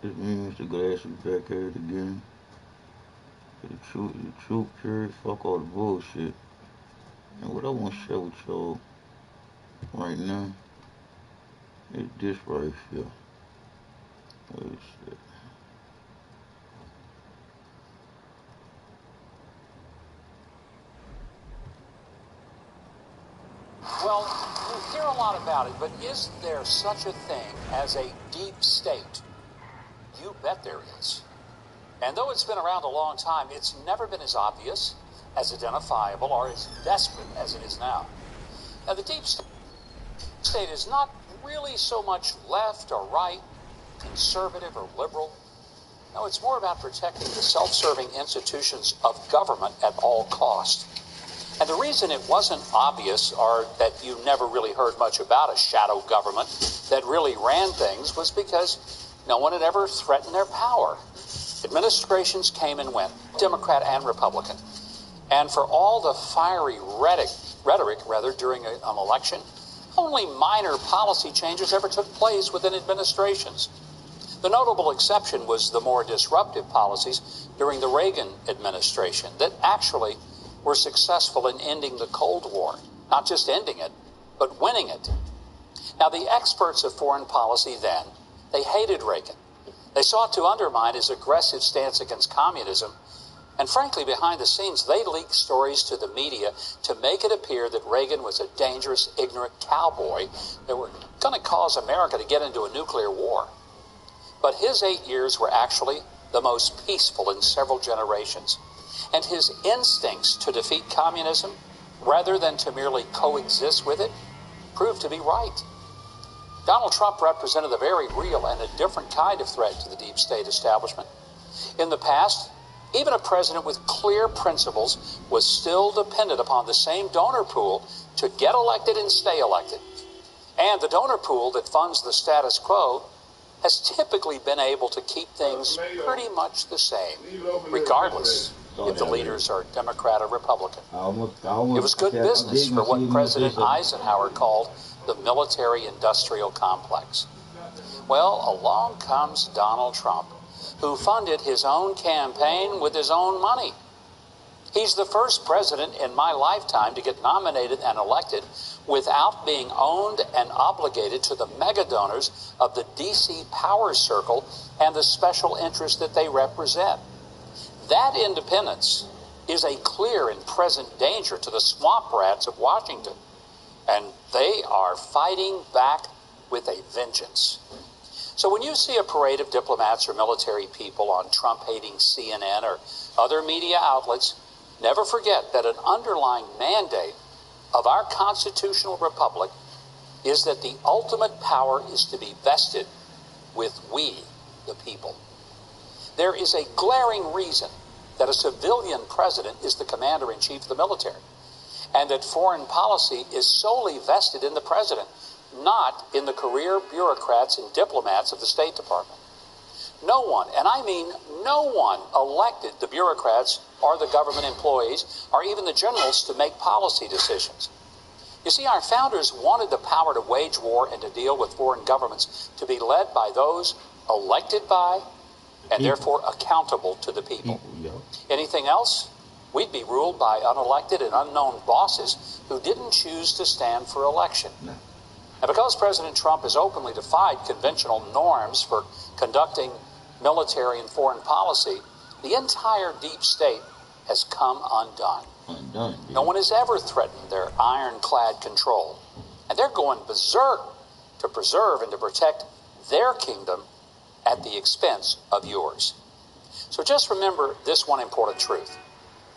This means the glass is back at it again. The truth, period. Fuck all the bullshit. And what I want to share with y'all right now is this right here. Oh, shit. Well, you hear a lot about it, but is there such a thing as a deep state? You bet there is. And though it's been around a long time, it's never been as obvious, as identifiable, or as desperate as it is now. Now, the deep state is not really so much left or right, conservative or liberal. No, it's more about protecting the self-serving institutions of government at all cost. And the reason it wasn't obvious, or that you never really heard much about a shadow government that really ran things, was because no one had ever threatened their power. Administrations came and went, Democrat and Republican. And for all the fiery rhetoric during an election, only minor policy changes ever took place within administrations. The notable exception was the more disruptive policies during the Reagan administration that actually were successful in ending the Cold War. Not just ending it, but winning it. Now, the experts of foreign policy then, they hated Reagan. They sought to undermine his aggressive stance against communism. And frankly, behind the scenes, they leaked stories to the media to make it appear that Reagan was a dangerous, ignorant cowboy that were going to cause America to get into a nuclear war. But his 8 years were actually the most peaceful in several generations. And his instincts to defeat communism, rather than to merely coexist with it, proved to be right. Donald Trump represented a very real and a different kind of threat to the deep state establishment. In the past, even a president with clear principles was still dependent upon the same donor pool to get elected and stay elected. And the donor pool that funds the status quo has typically been able to keep things pretty much the same, regardless if the leaders are Democrat or Republican. It was good business for what President Eisenhower called the military-industrial complex. Well, along comes Donald Trump, who funded his own campaign with his own money. He's the first president in my lifetime to get nominated and elected without being owned and obligated to the mega donors of the D.C. power circle and the special interests that they represent. That independence is a clear and present danger to the swamp rats of Washington, and they are fighting back with a vengeance. So when you see a parade of diplomats or military people on Trump-hating CNN or other media outlets, never forget that an underlying mandate of our constitutional republic is that the ultimate power is to be vested with we, the people. There is a glaring reason that a civilian president is the commander-in-chief of the military, and that foreign policy is solely vested in the president, not in the career bureaucrats and diplomats of the State Department. No one, and I mean no one, elected the bureaucrats or the government employees or even the generals to make policy decisions. You see, our founders wanted the power to wage war and to deal with foreign governments to be led by those elected by and therefore accountable to the people. Anything else? We'd be ruled by unelected and unknown bosses who didn't choose to stand for election. And because President Trump has openly defied conventional norms for conducting military and foreign policy, the entire deep state has come undone. No one has ever threatened their ironclad control, and they're going berserk to preserve and to protect their kingdom at the expense of yours. So just remember this one important truth.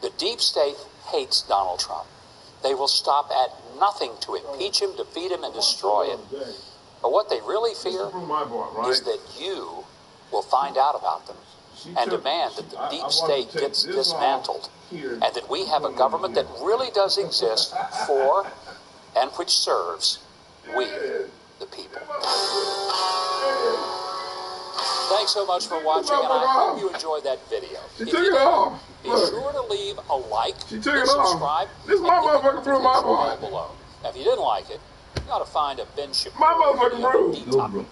The deep state hates Donald Trump. They will stop at nothing to impeach him, defeat him, and destroy him. But what they really fear is that you will find out about them and demand that the deep state gets dismantled and that we have a government that really does exist for and which serves we, the people. Thanks so much for watching, and I hope you enjoyed that video. If you did, be sure to leave a like and subscribe. This is my motherfucking brew, my boy. Below. Now, if you didn't like it, you ought to find a Ben Shapiro. My motherfucking brew.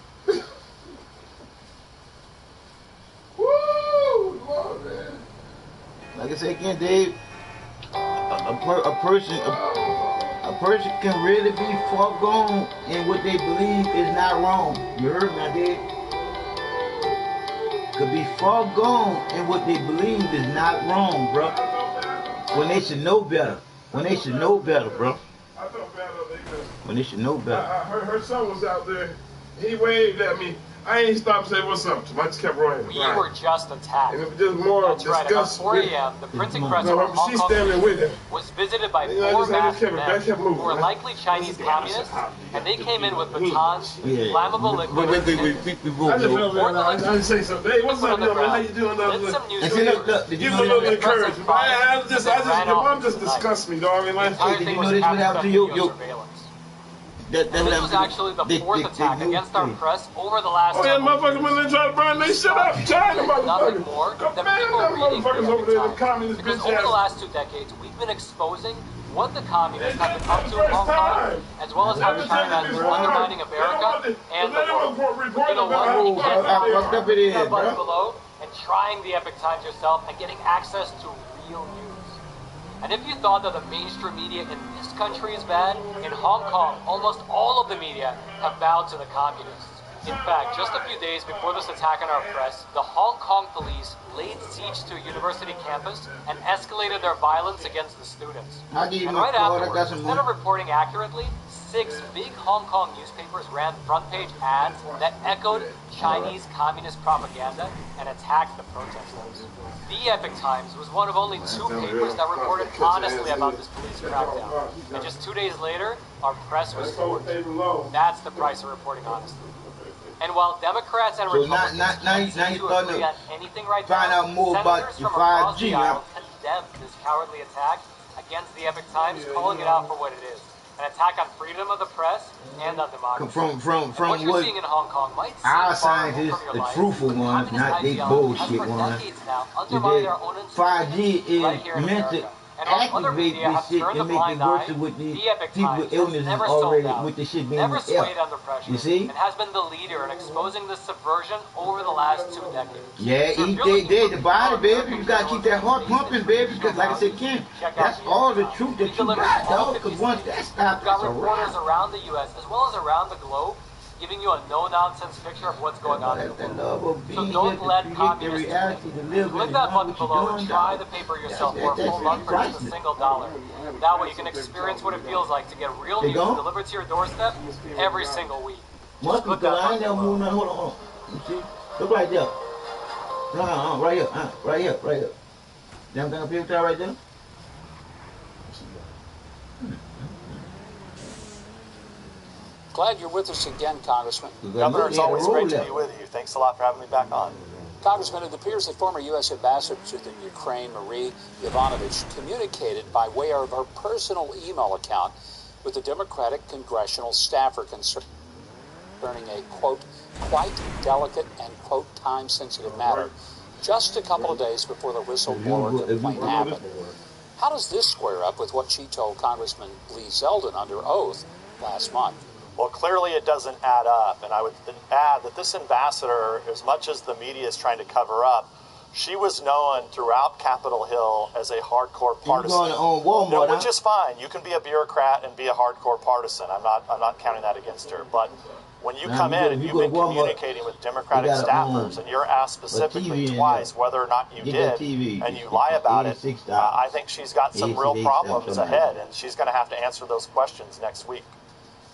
I said again, Dave, a person can really be far gone in what they believe is not wrong. You heard me, Dave? Could be far gone in what they believe is not wrong, bro. When they should know better. When they should know better, bro. I felt bad on because when they should know better. Her son was out there. He waved at me. I ain't stopped saying what's up to him. I just kept running. We were just attacked. And it was just more That's right. About 4 a.m., the printing press of Hong she's Kong standing with him. was visited by four masked men who were likely Chinese communists, and they came in with batons, flammable liquids, I just felt bad. I didn't say something. Hey, what's up, man? How you doing? lit some news Give a little bit of courage. Your mom just disgusts me, dog. I mean, like, Hey, did you know this would happen to your surveillance. That This was actually the fourth attack against our press over the last oh yeah, 10 motherfuckers, when they try to burn they shit up, China nothing motherfuckers. more than Man, people them reading motherfuckers over there, them communist because bitch over the ass. last 2 decades, we've been exposing what the communists have been up to in Hong Kong, as well as how China is undermining America and the world. You know what? You can't fucked up it is, that button bro. below and trying the Epic Times yourself and getting access to real news. And if you thought that the mainstream media in this country is bad, in Hong Kong, almost all of the media have bowed to the communists. In fact, just a few days before this attack on our press, the Hong Kong police laid siege to a university campus and escalated their violence against the students. And right afterwards, instead of reporting accurately, 6 big Hong Kong newspapers ran front-page ads that echoed Chinese communist propaganda and attacked the protesters. The Epic Times was one of only 2 papers that reported honestly about this police crackdown. And just 2 days later, our press was forced. That's the price of reporting honestly. And while Democrats and Republicans you agree on anything right find now, out more about senators your from across 5G, the aisle condemned this cowardly attack against the Epic Times, calling it out for what it is. An attack on freedom of the press and on democracy. From what you're seeing in Hong Kong might seem our far removed scientists, from your the life, truthful but ones, communist not they ideology has bullshit for ones. decades now undermined our own 5G is right here in meant to America. And while other activate media this have shit turned a and make blind it worse eye, with the the Epic people Times with has illnesses never already sold out, with the shit being never in the air. swayed under pressure, You see? and has been the leader in exposing this subversion over the last 2 decades. Yeah, So if eat you're looking day for the body, baby. American You gotta keep that heart pumping, baby, because like I said, Ken, check out that's the all the Epic truth Times. that you got, dog. Because once that stops, We've got it's a reporters wrap. around the U.S. as well as around the globe giving you a no-nonsense picture of what's going on in the That world. love of being So here don't to let predict the communists reality to live in click and that know button what you're below doing, and try dog. the paper yourself That's for a full really month for just priceless. $1. That way you can experience what it feels like to get real news delivered to your doorstep every single week. Just click that I ain't button never below. moved nothing. Hold on. You see? Look right there. Right here. Right here. Right here. Damn thing up here, right there? Glad you're with us again, Congressman. Governor, it's always great to be with you. Thanks a lot for having me back on. Congressman, it appears that former U.S. Ambassador to the Ukraine, Marie Yovanovitch, communicated by way of her personal email account with the Democratic congressional staffer concerning a, quote, quite delicate and, quote, time-sensitive matter just a couple of days before the whistleblower complaint happened. How does this square up with what she told Congressman Lee Zeldin under oath last month? Well, clearly it doesn't add up, and I would add that this ambassador, as much as the media is trying to cover up, she was known throughout Capitol Hill as a hardcore partisan. You're going to own Walmart, which is fine. You can be a bureaucrat and be a hardcore partisan. I'm not counting that against her. But when you come in and you've been communicating with Democratic staffers and you're asked specifically twice whether or not you did, and you lie about it, I think she's got some real problems ahead, and she's going to have to answer those questions next week.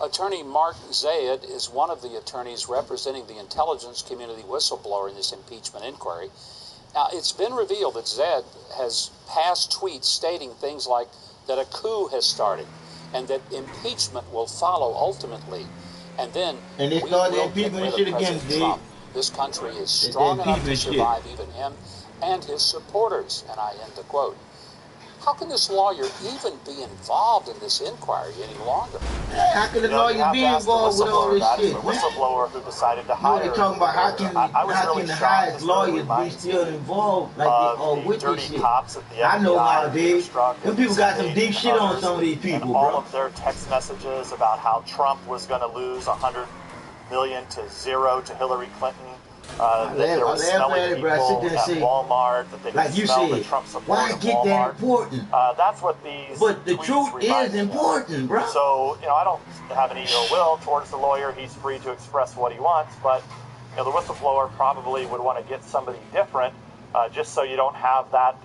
Attorney Mark Zayed is one of the attorneys representing the intelligence community whistleblower in this impeachment inquiry. Now, it's been revealed that Zayed has passed tweets stating things like that a coup has started and that impeachment will follow ultimately. And then they started the impeachment shit again, Trump. This country is strong enough to survive even him and his supporters. And I end the quote. How can this lawyer even be involved in this inquiry any longer? How can the lawyer be involved with all this shit, man? The whistleblower who decided to hire. You're talking about how can the highest lawyers be still involved like they are with this shit? I know how, Dave. Them people got some deep shit on some of these people, bro. All of their text messages about how Trump was going to lose $100 million to 0 to Hillary Clinton. That there were smelly people at Walmart, that they could smell the Trump support why at get Walmart. That important? That's what these But the tweets truth is important, bro. So, I don't have any ill will towards the lawyer. He's free to express what he wants, but, the whistleblower probably would want to get somebody different just so you don't have that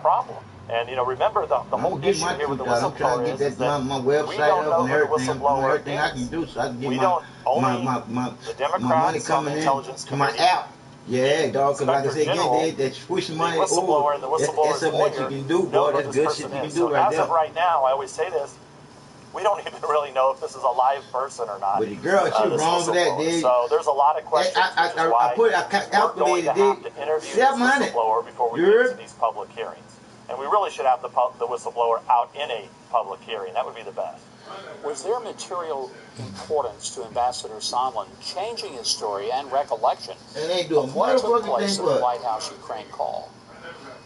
problem. And, remember, the whole issue here with the whistleblower is that my website we don't know who the whistleblower everything I can do so I can get the Democrats on the intelligence committee, my app. Yeah, dog, because like I said again, they're pushing money over. The whistleblower and the whistleblower's that's something that you can do, boy. That's good shit you can do right there. As of right now, I always say this, we don't even really know if this is a live person or not. But the girl, she wrong for that, dude. So there's a lot of questions, which is why we're going to have to interview this whistleblower before we get to these public hearings. And we really should have the whistleblower out in a public hearing. That would be the best. Was there material importance to Ambassador Sondland changing his story and recollection of what took place at the White House Ukraine call?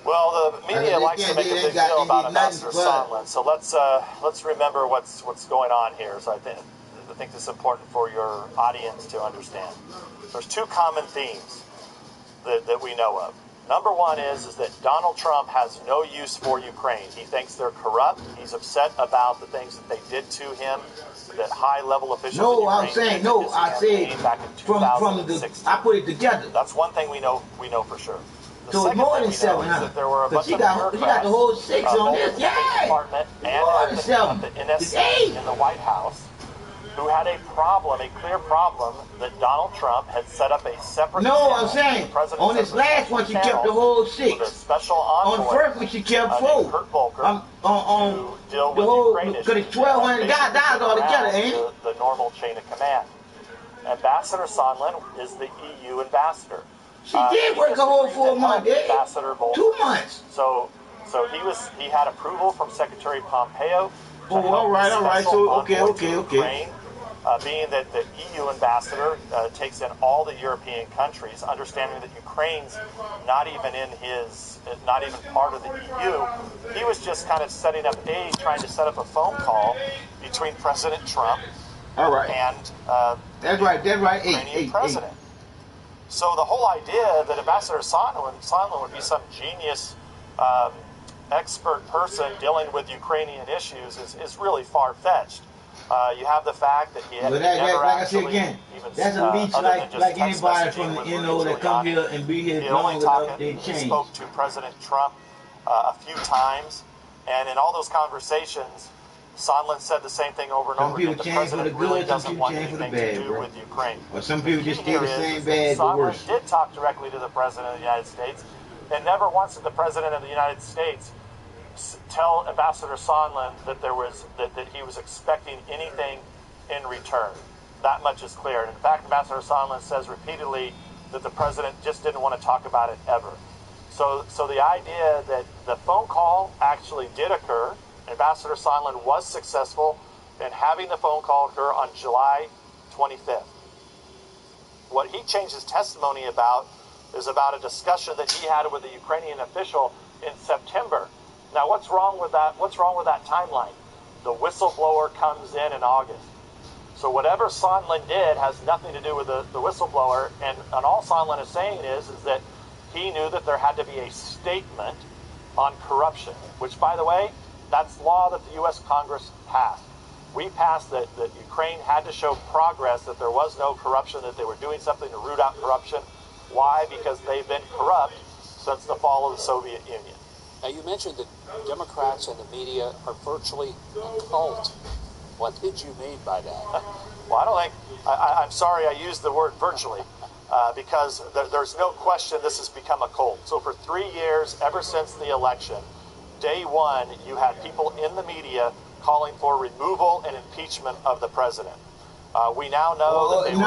Well, the media likes to make a big deal about Ambassador Sondland, so let's remember what's going on here. So I think this is important for your audience to understand. There's two common themes that we know of. Number one is that Donald Trump has no use for Ukraine. He thinks they're corrupt. He's upset about the things that they did to him, that high-level officials in Ukraine I said back in from the I put it together. That's one thing we know for sure. So it's more than 700. Because she got the whole 6 on this. Yeah. Department and at the NSC in the White House, who had a clear problem that Donald Trump had set up a separate I'm saying, on this last one, she kept the whole 6. The special envoy, on the first one, she kept 4. Kurt Volker, on the whole, because it's $1,200 all together, ain't it? The normal chain of command. Ambassador Sondland is the EU ambassador. She did work a whole 4 months, Ambassador Volker. 2 months. So he had approval from Secretary Pompeo. All right. So okay. Ukraine, being that the EU ambassador takes in all the European countries, understanding that Ukraine's not even part of the EU, he was just kind of trying to set up a phone call between President Trump and that's right. Ukrainian president. So the whole idea that Ambassador Sondland would be some genius expert person dealing with Ukrainian issues is really far-fetched. You have the fact that he had never actually even that's a leech like anybody from the NO that come here and be here long enough, they change. He spoke to President Trump a few times, and in all those conversations, Sondland said the same thing over and over again. The president really doesn't want anything to do with Ukraine. Or some people just stay the same bad, but worse. Sondland did talk directly to the president of the United States, and never once did the president of the United States tell Ambassador Sondland that he was expecting anything in return. That much is clear. And in fact, Ambassador Sondland says repeatedly that the president just didn't want to talk about it ever. So the idea that the phone call actually did occur, Ambassador Sondland was successful in having the phone call occur on July 25th. What he changed his testimony about is about a discussion that he had with a Ukrainian official in September. Now, what's wrong with that? What's wrong with that timeline? The whistleblower comes in August. So whatever Sondland did has nothing to do with the whistleblower, and all Sondland is saying is that he knew that there had to be a statement on corruption, which, by the way, that's law that the U.S. Congress passed. We passed that Ukraine had to show progress, that there was no corruption, that they were doing something to root out corruption. Why? Because they've been corrupt since the fall of the Soviet Union. Now, you mentioned that Democrats and the media are virtually a cult. What did you mean by that? Well, I don't think, I'm sorry I used the word virtually, because there's no question this has become a cult. So for 3 years, ever since the election, day one, you had people in the media calling for removal and impeachment of the president. We now know that they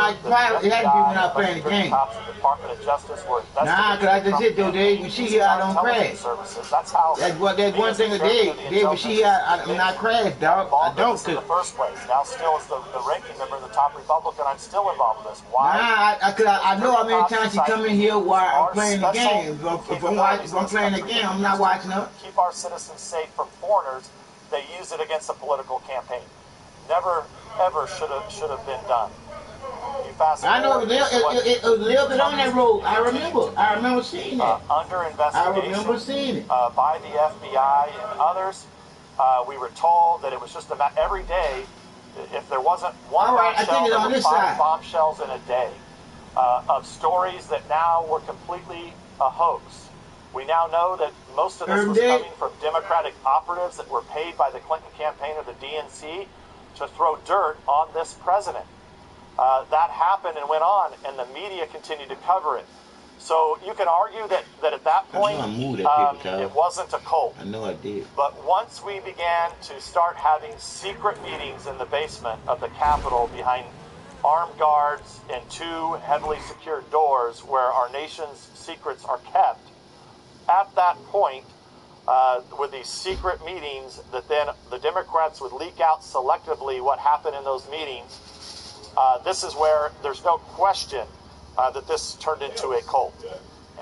playing the game. Cops of the Department of Justice were because I just said though, Dave, when she here, I don't crash. That's how. That's one thing of Dave. When she here, I'm not crash, dog. I don't. In the first place. Now, still as the ranking member, the top Republican, I'm still involved in this. Why? I know how many times she come in here while I'm playing the game. If I'm playing the game, I'm not watching her. Keep our citizens safe from foreigners. They use it against a political campaign. Never, ever should have been done. You fast I know forward. it was a little bit on that road. I remember seeing that. Under investigation. I remember seeing it. By the FBI and others. We were told that it was just about every day, if there wasn't one bombshell, there were 5 bombshells in a day of stories that now were completely a hoax. We now know that most of this was coming from Democratic operatives that were paid by the Clinton campaign or the DNC to throw dirt on this president. That happened and went on, and the media continued to cover it. So you can argue that at that point, it wasn't a cult. I know I did. But once we began to start having secret meetings in the basement of the Capitol behind armed guards and 2 heavily secured doors where our nation's secrets are kept, at that point, with these secret meetings, that then the Democrats would leak out selectively what happened in those meetings, this is where there's no question that this turned into a cult.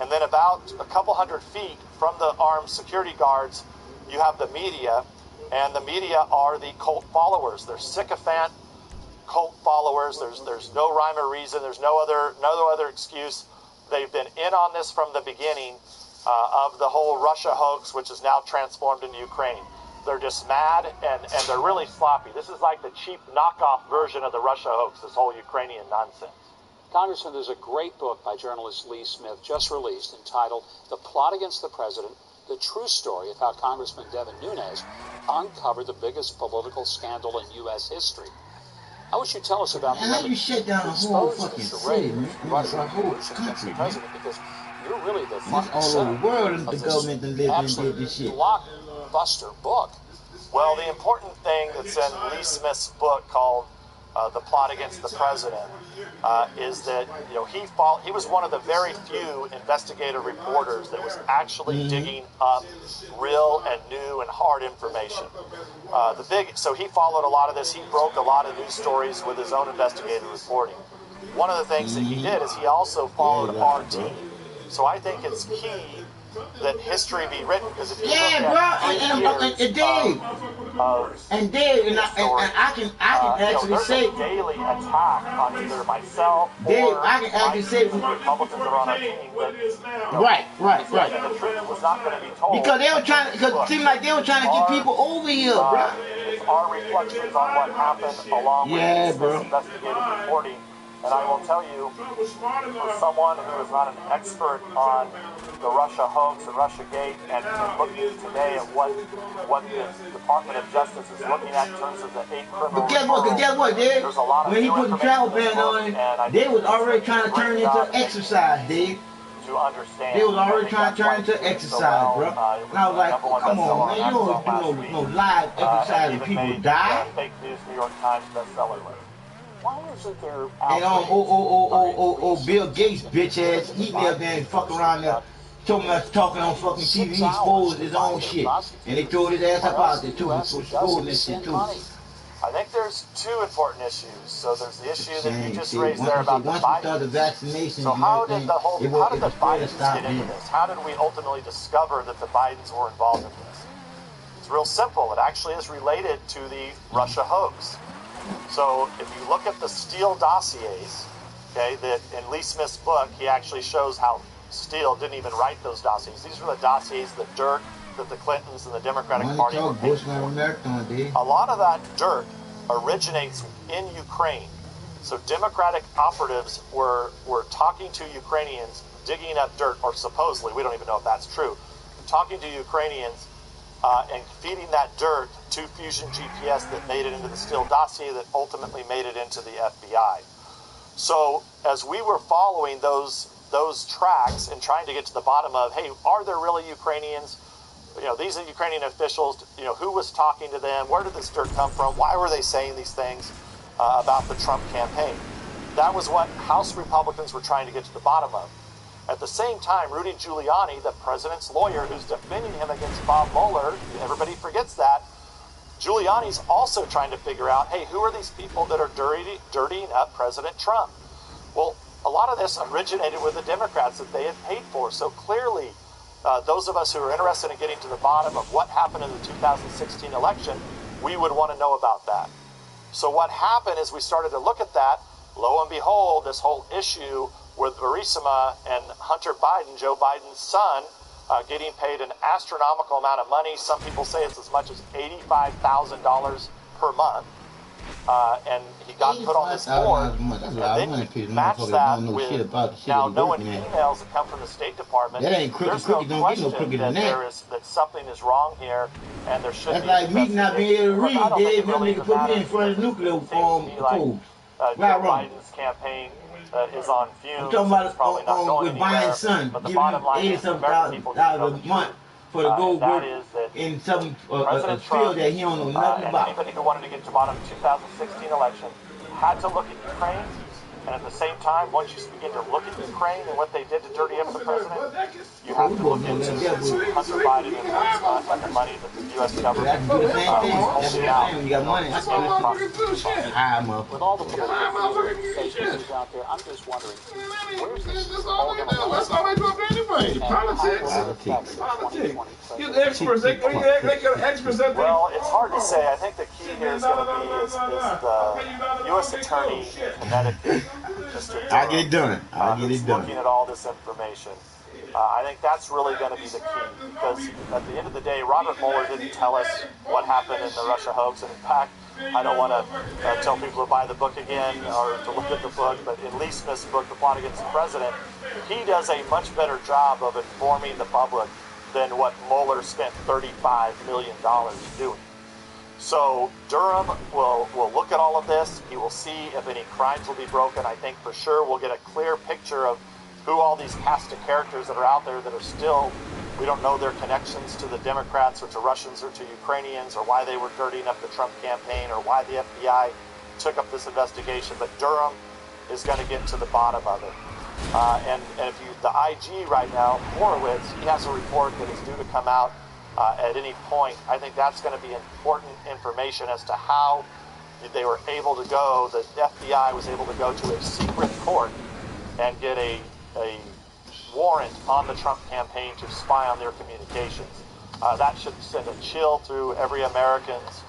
And then about a couple hundred feet from the armed security guards, you have the media, and the media are the cult followers. They're sycophant cult followers. There's no rhyme or reason. There's no other excuse. They've been in on this from the beginning of the whole Russia hoax, which is now transformed into Ukraine. They're just mad, and they're really sloppy. This is like the cheap knockoff version of the Russia hoax, this whole Ukrainian nonsense. Congressman, there's a great book by journalist Lee Smith just released entitled The Plot Against the President, the true story of how Congressman Devin Nunes uncovered the biggest political scandal in U.S. history. How would you tell us about the how you shut down a whole fucking city, man? Russian A whole country, country, president, because you're really the it's front and all center over the world of the this government that lived and did this shit. blockbuster book. Well, the important thing that's in Lee Smith's book called The Plot Against the President is that he was one of the very few investigative reporters that was actually digging up real and new and hard information. So he followed a lot of this. He broke a lot of news stories with his own investigative reporting. One of the things that he did is he also followed our team. So I think it's key that history be written, because if you look at Dave, I can actually say daily attack on either myself Dave, or I can actually say Republicans are on our team. Right. The truth was not going to be told Because they were trying, because it seemed like they were trying to get people over here, bro. It's our reflections on what happened along with this investigative reporting. And I will tell you, for someone who is not an expert on the Russia hoax and Russia Gate, and looking today at what the Department of Justice is looking at in terms of the 8 criminal referrals, But guess what, Dave? there's a lot of when he put the travel ban on it, they was already trying to turn it into exercise, Dave. To understand. They was already trying to turn it into exercise, bro. And I was like, come on, man, you don't do no live exercise and people die. Fake News New York Times bestseller list. Why isn't there And Bill Gates, bitch ass, he there and fuck around there, talking on fucking TV, he exposed his own shit. And they threw his ass up out there too, exposing this shit too. I think there's 2 important issues. So there's the issue that you just raised there about the Bidens. So how did the Bidens get into this? How did we ultimately discover that the Bidens were involved in this? It's real simple. It actually is related to the Russia hoax. So if you look at the Steele dossiers, okay, that in Lee Smith's book, he actually shows how Steele didn't even write those dossiers. These are the dossiers, the dirt that the Clintons and the Democratic Party were paid for. A lot of that dirt originates in Ukraine. So Democratic operatives were talking to Ukrainians, digging up dirt, or supposedly, we don't even know if that's true, talking to Ukrainians and feeding that dirt to Fusion GPS that made it into the Steele dossier that ultimately made it into the FBI. So as we were following those tracks and trying to get to the bottom of, hey, are there really Ukrainians? These are Ukrainian officials. Who was talking to them? Where did this dirt come from? Why were they saying these things about the Trump campaign? That was what House Republicans were trying to get to the bottom of. At the same time, Rudy Giuliani, the president's lawyer who's defending him against Bob Mueller, everybody forgets that, Giuliani's also trying to figure out, hey, who are these people that are dirtying up President Trump? Well, a lot of this originated with the Democrats that they had paid for. So clearly, those of us who are interested in getting to the bottom of what happened in the 2016 election, we would want to know about that. So what happened is we started to look at that. lo and behold, this whole issue with Burisma and Hunter Biden, Joe Biden's son, getting paid an astronomical amount of money. Some people say it's as much as $85,000 per month. And he got put on this board, and then you match that with now knowing emails that come from the State Department. There's no question that something is wrong here, and there should be. That's like me not being able to read. They really put me in front of the nuclear code. Joe Biden's campaign is on fumes. I'm talking about with Biden's son, giving him $80,000 a month for the gold work in some field that he don't know nothing about. Anybody who wanted to get to the bottom of the 2016 election had to look at Ukraine, and at the same time, once you begin to look at Ukraine and what they did to dirty up the president, you have to look into Hunter Biden and the money that the U.S. government do the same thing. That's what I'm saying. You got money. With all the political out there, I'm just wondering, where's this all going to That's all they do up anyway. Politics. Get experts. They got experts out there. Well, it's hard to say. I think the key here is going to be is the U.S. Attorney in Connecticut. I'll get it done. Looking at all this information. I think that's really going to be the key, because at the end of the day, Robert Mueller didn't tell us what happened in the Russia hoax, and in fact, I don't want to tell people to buy the book again or to look at the book, but in Lee Smith's book, The Plot Against the President, he does a much better job of informing the public than what Mueller spent $35 million doing. So Durham will look at all of this. He will see if any crimes will be broken. I think for sure we'll get a clear picture of who all these cast of characters that are out there that are still, we don't know their connections to the Democrats or to Russians or to Ukrainians, or why they were dirtying up the Trump campaign, or why the FBI took up this investigation. But Durham is going to get to the bottom of it. And if the IG right now, Horowitz, he has a report that is due to come out at any point. I think that's going to be important information as to how they were able to go, the FBI was able to go to a secret court and get a warrant on the Trump campaign to spy on their communications. That should send a chill through every American's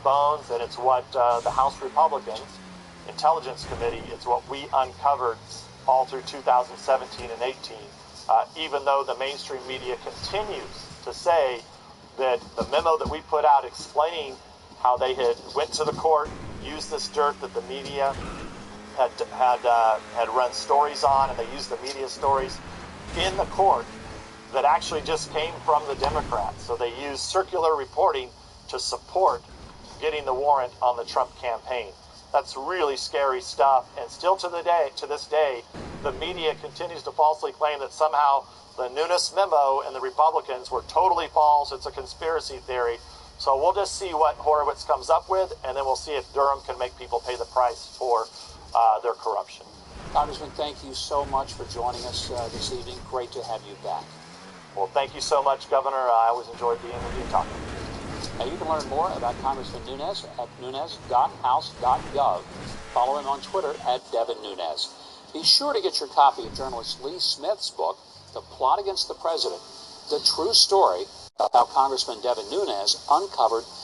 bones, and it's what the House Republicans Intelligence Committee, it's what we uncovered all through 2017 and 18, even though the mainstream media continues to say that the memo that we put out explaining how they had went to the court, used this dirt that the media had run stories on, and they used the media stories in the court that actually just came from the Democrats. So they used circular reporting to support getting the warrant on the Trump campaign. That's really scary stuff. And still to this day, the media continues to falsely claim that somehow the Nunes memo and the Republicans were totally false. It's a conspiracy theory. So we'll just see what Horowitz comes up with, and then we'll see if Durham can make people pay the price for their corruption. Congressman, thank you so much for joining us this evening. Great to have you back. Well, thank you so much, Governor. I always enjoyed being with you and talking. Now, you can learn more about Congressman Nunes at nunes.house.gov. Follow him on Twitter at Devin Nunes. Be sure to get your copy of journalist Lee Smith's book, The Plot Against the President, the true story of how Congressman Devin Nunes uncovered